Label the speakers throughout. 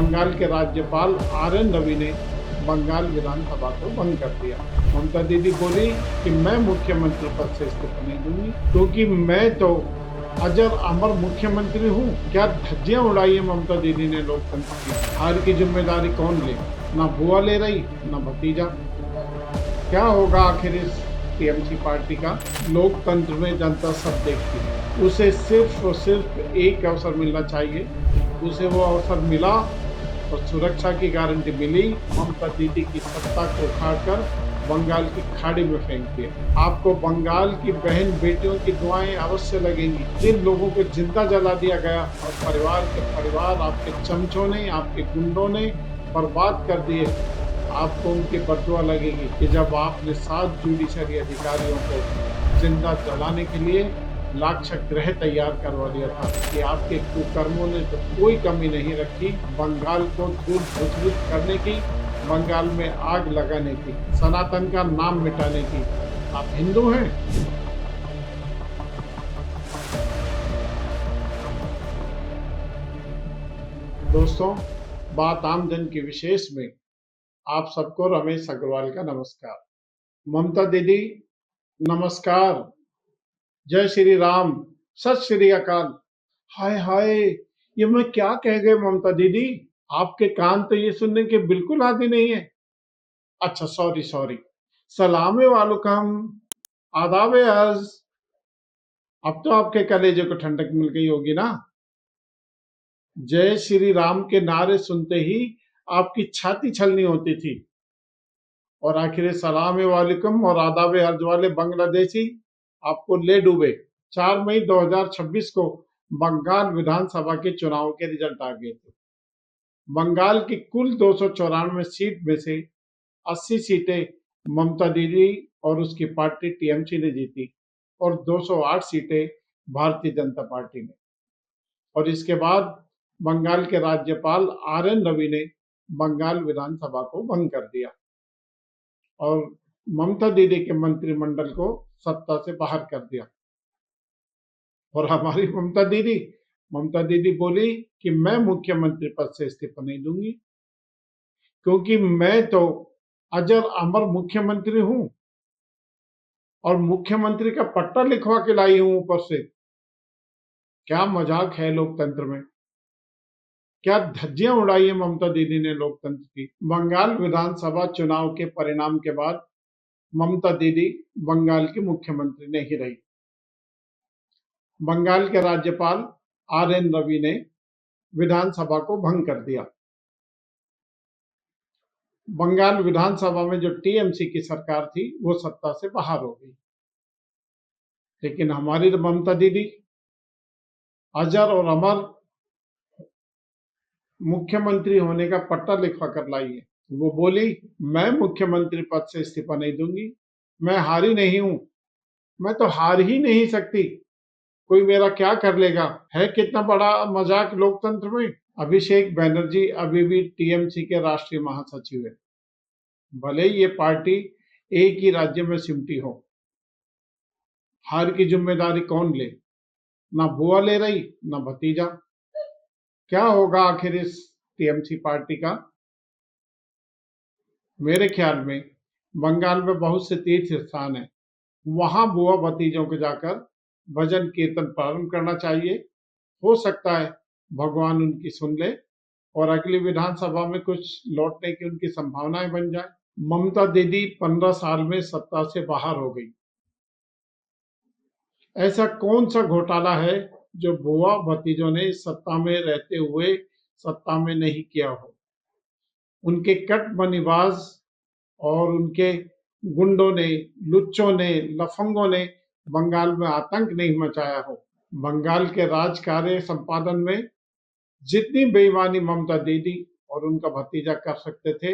Speaker 1: बंगाल के राज्यपाल आर.एन. रवि ने बंगाल विधानसभा को भंग कर दिया। ममता दीदी बोली कि मैं मुख्यमंत्री पद से इस्तीफा नहीं दूंगी, क्योंकि मैं तो अजर अमर मुख्यमंत्री हूँ। क्या धज्जियां उड़ाई है ममता दीदी ने लोकतंत्र की। हार की जिम्मेदारी कौन ले? ना बुआ ले रही, ना भतीजा। क्या होगा आखिर इस टीएमसी पार्टी का? लोकतंत्र में जनता सब देखती है। उसे सिर्फ और सिर्फ एक अवसर मिलना चाहिए। उसे वो अवसर मिला और सुरक्षा की गारंटी मिली। ममता दीदी की सत्ता को उखाड़कर बंगाल की खाड़ी में फेंक दिया। आपको बंगाल की बहन बेटियों की दुआएं अवश्य लगेंगी। जिन लोगों को जिंदा जला दिया गया और परिवार के परिवार आपके चमचों ने, आपके गुंडों ने बर्बाद कर दिए, आपको उनकी बददुआ लगेगी कि जब आपने 7 जुडिशरी अधिकारियों को जिंदा जलाने के लिए लाक्षागृह तैयार करवा दिया था कि आपके कुकर्मों ने तो कोई कमी नहीं रखी बंगाल को धूल भस्मित करने की, बंगाल में आग लगाने की, सनातन का नाम मिटाने की। आप हिंदू हैं? दोस्तों, बात आमजन की विशेष में आप सबको रमेश अग्रवाल का नमस्कार। ममता दीदी नमस्कार, जय श्री राम, सत श्री अकाल। हाय हाय, ये मैं क्या कह गए ममता दीदी? आपके कान तो ये सुनने के बिल्कुल आदि नहीं है। अच्छा, सॉरी। सलाम वालेकुम, आदाब अर्ज। अब तो आपके कलेजे को ठंडक मिल गई होगी ना। जय श्री राम के नारे सुनते ही आपकी छाती छलनी होती थी। और आखिर सलाम वालेकुम और आदाब अर्ज वाले बांग्लादेशी आपको ले डूबे। 4 मई 2026 को बंगाल विधानसभा के चुनाव के रिजल्ट आ गए थे। बंगाल की कुल 294 सीट में से 80 सीटें ममता दीदी और उसकी पार्टी टीएमसी ने जीती और 208 सीटें भारतीय जनता पार्टी ने। और इसके बाद बंगाल के राज्यपाल आर.एन. रवि ने बंगाल विधानसभा को भंग कर दिया और ममता दीदी के मंत्रिमंडल को सत्ता से बाहर कर दिया। और हमारी ममता दीदी बोली कि मैं मुख्यमंत्री पद से इस्तीफा नहीं दूंगी, क्योंकि मैं तो अजर अमर मुख्यमंत्री हूं और मुख्यमंत्री का पट्टा लिखवा के लाई हूं ऊपर से। क्या मजाक है लोकतंत्र में। क्या धज्जियां उड़ाई है ममता दीदी ने लोकतंत्र की। बंगाल विधानसभा चुनाव के परिणाम के बाद ममता दीदी बंगाल की मुख्यमंत्री नहीं रही। बंगाल के राज्यपाल आर.एन. रवि ने विधानसभा को भंग कर दिया। बंगाल विधानसभा में जो टीएमसी की सरकार थी वो सत्ता से बाहर हो गई। लेकिन हमारी ममता दीदी अजर और अमर मुख्यमंत्री होने का पट्टा लिखवा कर लाई है। वो बोली, मैं मुख्यमंत्री पद से इस्तीफा नहीं दूंगी, मैं हारी नहीं हूं, मैं तो हार ही नहीं सकती, कोई मेरा क्या कर लेगा। है कितना बड़ा मजाक लोकतंत्र में। अभिषेक बैनर्जी अभी भी टीएमसी के राष्ट्रीय महासचिव है, भले ही ये पार्टी एक ही राज्य में सिमटी हो। हार की जिम्मेदारी कौन ले? ना बुआ ले रही, ना भतीजा। क्या होगा आखिर इस टीएमसी पार्टी का? मेरे ख्याल में बंगाल में बहुत से तीर्थ स्थान है, वहां बुआ भतीजों को जाकर भजन कीर्तन प्रारंभ करना चाहिए। हो सकता है भगवान उनकी सुन ले और अगली विधानसभा में कुछ लौटने की उनकी संभावनाएं बन जाए। ममता दीदी 15 साल में सत्ता से बाहर हो गई। ऐसा कौन सा घोटाला है जो बुआ भतीजों ने सत्ता में रहते हुए सत्ता में नहीं किया हो? उनके कटबनीबाज और उनके गुंडों ने, लुच्चों ने, लफंगों ने बंगाल में आतंक नहीं मचाया हो। बंगाल के राज कार्य संपादन में जितनी बेईमानी ममता दीदी और उनका भतीजा कर सकते थे,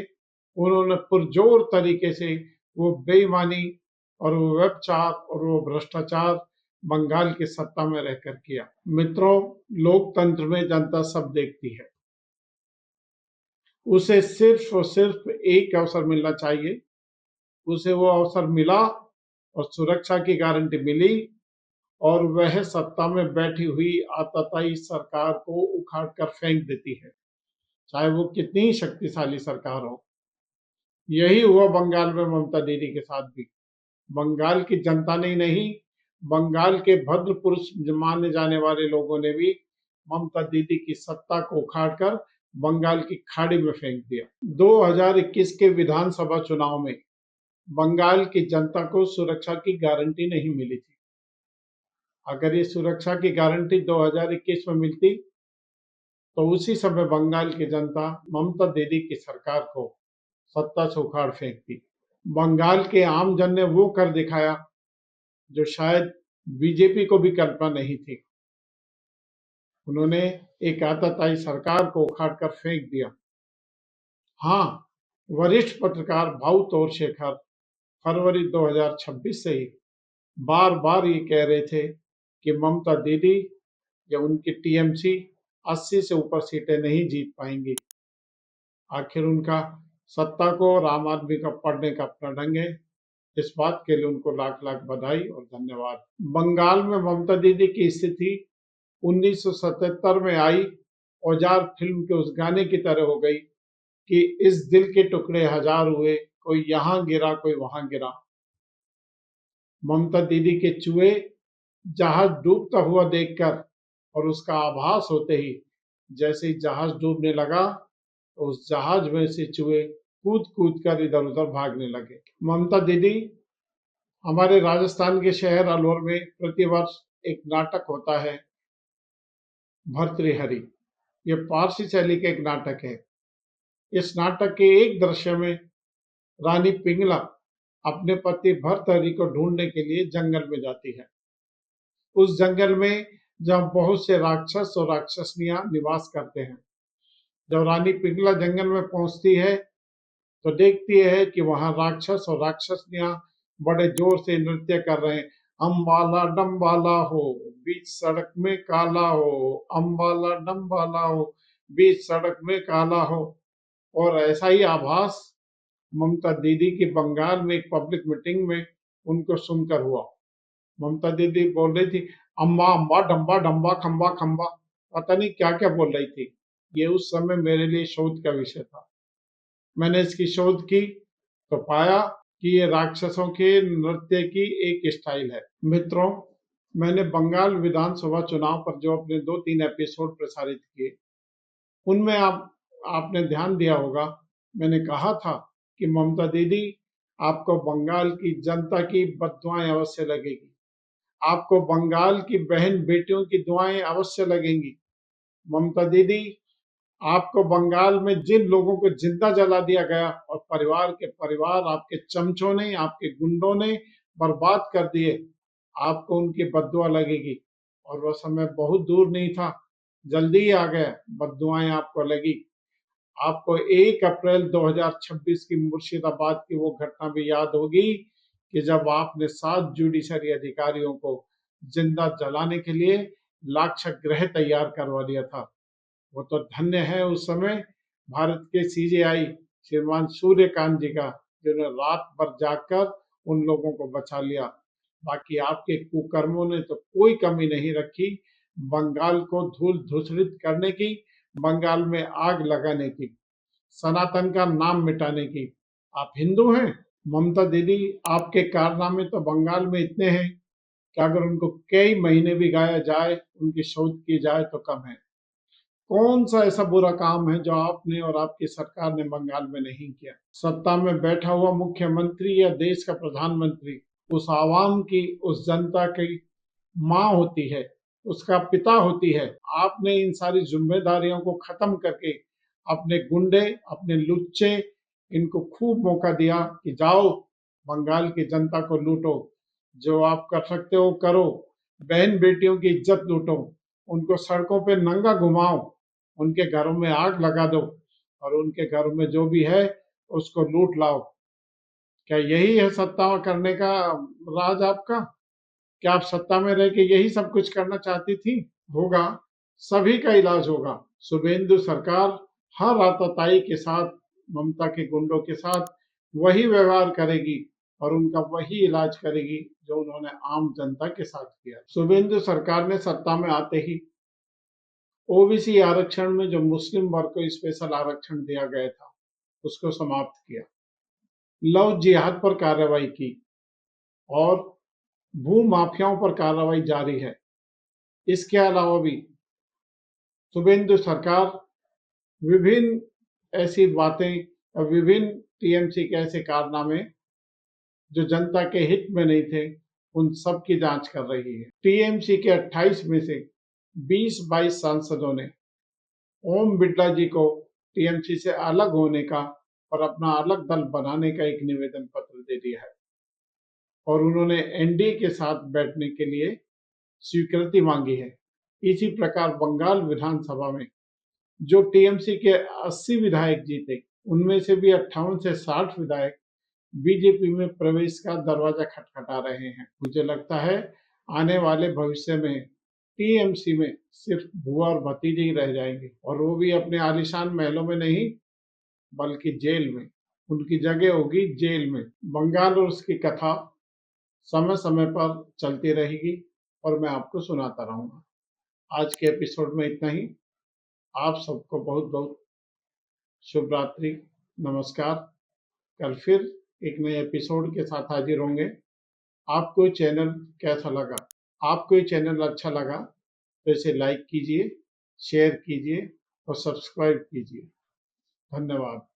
Speaker 1: उन्होंने पुरजोर तरीके से वो बेईमानी और वो व्यभिचार और वो भ्रष्टाचार बंगाल की सत्ता में रहकर किया। मित्रों, लोकतंत्र में जनता सब देखती है। उसे सिर्फ और सिर्फ एक अवसर मिलना चाहिए। उसे वो अवसर मिला और सुरक्षा की गारंटी मिली और वह सत्ता में बैठी हुई आताताई सरकार को उखाड़ कर फेंक देती है। चाहे वो कितनी ही शक्तिशाली सरकार हो। यही हुआ बंगाल में ममता दीदी के साथ भी। बंगाल की जनता ने ही नहीं, बंगाल के भद्र पुरुष माने जाने वाले लोगों ने भी ममता दीदी की सत्ता को उखाड़कर बंगाल की खाड़ी में फेंक दिया। 2021 के विधानसभा चुनाव में बंगाल की जनता को सुरक्षा की गारंटी नहीं मिली थी। अगर ये सुरक्षा की गारंटी 2021 में मिलती तो उसी समय बंगाल की जनता ममता दीदी की सरकार को सत्ता से उखाड़ फेंकती। बंगाल के आम जन ने वो कर दिखाया जो शायद बीजेपी को भी कल्पना नहीं थी। उन्होंने एक आतताई सरकार को उखाड़कर फेंक दिया। हाँ, वरिष्ठ पत्रकार भाऊ तोरशेखर फरवरी 2026 से ही बार बार ये कह रहे थे कि ममता दीदी या उनकी टीएमसी 80 से ऊपर सीटें नहीं जीत पाएंगी। आखिर उनका सत्ता को और आम आदमी का पढ़ने का अपना ढंग है। इस बात के लिए उनको लाख लाख बधाई और धन्यवाद। बंगाल में ममता दीदी की स्थिति 1977 में आई औजार फिल्म के उस गाने की तरह हो गई कि इस दिल के टुकड़े हजार हुए, कोई यहाँ गिरा कोई वहां गिरा। ममता दीदी के चूहे जहाज डूबता हुआ देखकर और उसका आभास होते ही जैसे ही जहाज डूबने लगा तो उस जहाज में से चूहे कूद कूद कर इधर उधर भागने लगे। ममता दीदी, हमारे राजस्थान के शहर अलवर में प्रतिवर्ष एक नाटक होता है भर्तृहरि। ये पारसी शैली का एक नाटक है। इस नाटक के एक दृश्य में रानी पिंगला अपने पति भर्तृहरि को ढूंढने के लिए जंगल में जाती है। उस जंगल में जब बहुत से राक्षस और राक्षसनियां निवास करते हैं। जब रानी पिंगला जंगल में पहुंचती है तो देखती है कि वहां राक्षस और राक्षसनियां बड़े जोर से नृत्य कर रहे हैं। अम्बाला डम्बाला हो बीच सड़क में काला हो, अम्बाला डम्बाला हो बीच सड़क में काला हो। और ऐसा ही आभास ममता दीदी की बंगाल में एक पब्लिक मीटिंग में उनको सुनकर हुआ। ममता दीदी बोल रही थी अम्बा अम्बा डम्बा डम्बा खम्बा खम्बा, पता नहीं क्या क्या बोल रही थी। ये उस समय मेरे लिए शोध का विषय था। मैंने इसकी शोध की तो पाया कि ये राक्षसों के नृत्य की एक स्टाइल है। मित्रों, मैंने बंगाल विधानसभा चुनाव पर जो अपने 2-3 एपिसोड प्रसारित किए उनमें आपने ध्यान दिया होगा, मैंने कहा था कि ममता दीदी, आपको बंगाल की जनता की बद्दुआएं अवश्य लगेगी, आपको बंगाल की बहन बेटियों की दुआएं अवश्य लगेंगी। ममता दीदी, आपको बंगाल में जिन लोगों को जिंदा जला दिया गया और परिवार के परिवार आपके चमचों ने, आपके गुंडों ने बर्बाद कर दिए, आपको उनकी बद्दुआ लगेगी। और वह समय बहुत दूर नहीं था, जल्दी ही आ गया, बद्दुआएं आपको लगी। आपको 1 अप्रैल 2026 की मुर्शिदाबाद की वो घटना भी याद होगी कि जब आपने 7 जुडिशरी अधिकारियों को जिंदा जलाने के लिए लाक्षागृह तैयार करवा दिया था। वो तो धन्य है उस समय भारत के सीजेआई श्रीमान सूर्यकांत जी का, जिन्होंने रात भर जागकर उन लोगों को बचा लिया। बाकी आपके कुकर्मों ने तो कोई कमी नहीं रखी बंगाल को धूल धूसरित करने की, बंगाल में आग लगाने की, सनातन का नाम मिटाने की। आप हिंदू हैं? ममता दीदी, आपके कारनामे तो बंगाल में इतने हैं कि अगर उनको कई महीने भी गाया जाए, उनकी शोध की जाए तो कम है। कौन सा ऐसा बुरा काम है जो आपने और आपकी सरकार ने बंगाल में नहीं किया? सत्ता में बैठा हुआ मुख्यमंत्री या देश का प्रधानमंत्री उस आवाम की, उस जनता की माँ होती है, उसका पिता होती है। आपने इन सारी जिम्मेदारियों को खत्म करके अपने गुंडे, अपने लुच्चे, इनको खूब मौका दिया कि जाओ बंगाल की जनता को लूटो, जो आप कर सकते हो करो, बहन बेटियों की इज्जत लूटो, उनको सड़कों पे नंगा घुमाओ, उनके घरों में आग लगा दो और उनके घरों में जो भी है उसको लूट लाओ। क्या यही है सत्ता करने का राज आपका? क्या आप सत्ता में रह के यही सब कुछ करना चाहती थी? होगा, सभी का इलाज होगा। शुभेंदु सरकार हर आतताई के साथ, ममता के गुंडों के साथ वही व्यवहार करेगी और उनका वही इलाज करेगी जो उन्होंने आम जनता के साथ किया। शुभेंदु सरकार ने सत्ता में आते ही ओबीसी आरक्षण में जो मुस्लिम वर्ग को स्पेशल आरक्षण दिया गया था उसको समाप्त किया, लव जिहाद पर कार्रवाई की और भू माफियाओं पर कार्रवाई जारी है। इसके अलावा भी शुभेंदु सरकार विभिन्न ऐसी बातें और विभिन्न टीएमसी के ऐसे कारनामे जो जनता के हित में नहीं थे, उन सब की जांच कर रही है। टीएमसी के 28 में से 20-22 सांसदों ने ओम बिड़ला जी को टीएमसी से अलग होने का और अपना अलग दल बनाने का एक निवेदन पत्र दे दिया है और उन्होंने एनडीए के साथ बैठने के लिए स्वीकृति मांगी है। इसी प्रकार बंगाल विधानसभा में जो टीएमसी के 80 विधायक जीते, उनमें से भी 58 से 60 विधायक बीजेपी में प्रवेश का दरवाजा खटखटा रहे हैं। मुझे लगता है आने वाले भविष्य में टीएमसी में सिर्फ बुआ और भतीजे ही रह जाएंगे, और वो भी अपने आलीशान महलों में नहीं बल्कि जेल में। उनकी जगह होगी जेल में। बंगाल और उसकी कथा समय समय पर चलती रहेगी और मैं आपको सुनाता रहूंगा। आज के एपिसोड में इतना ही। आप सबको बहुत बहुत शुभ रात्रि, नमस्कार। कल फिर एक नए एपिसोड के साथ हाजिर होंगे। आपको ये चैनल कैसा लगा? आपको ये चैनल अच्छा लगा तो इसे लाइक कीजिए, शेयर कीजिए और सब्सक्राइब कीजिए। धन्यवाद।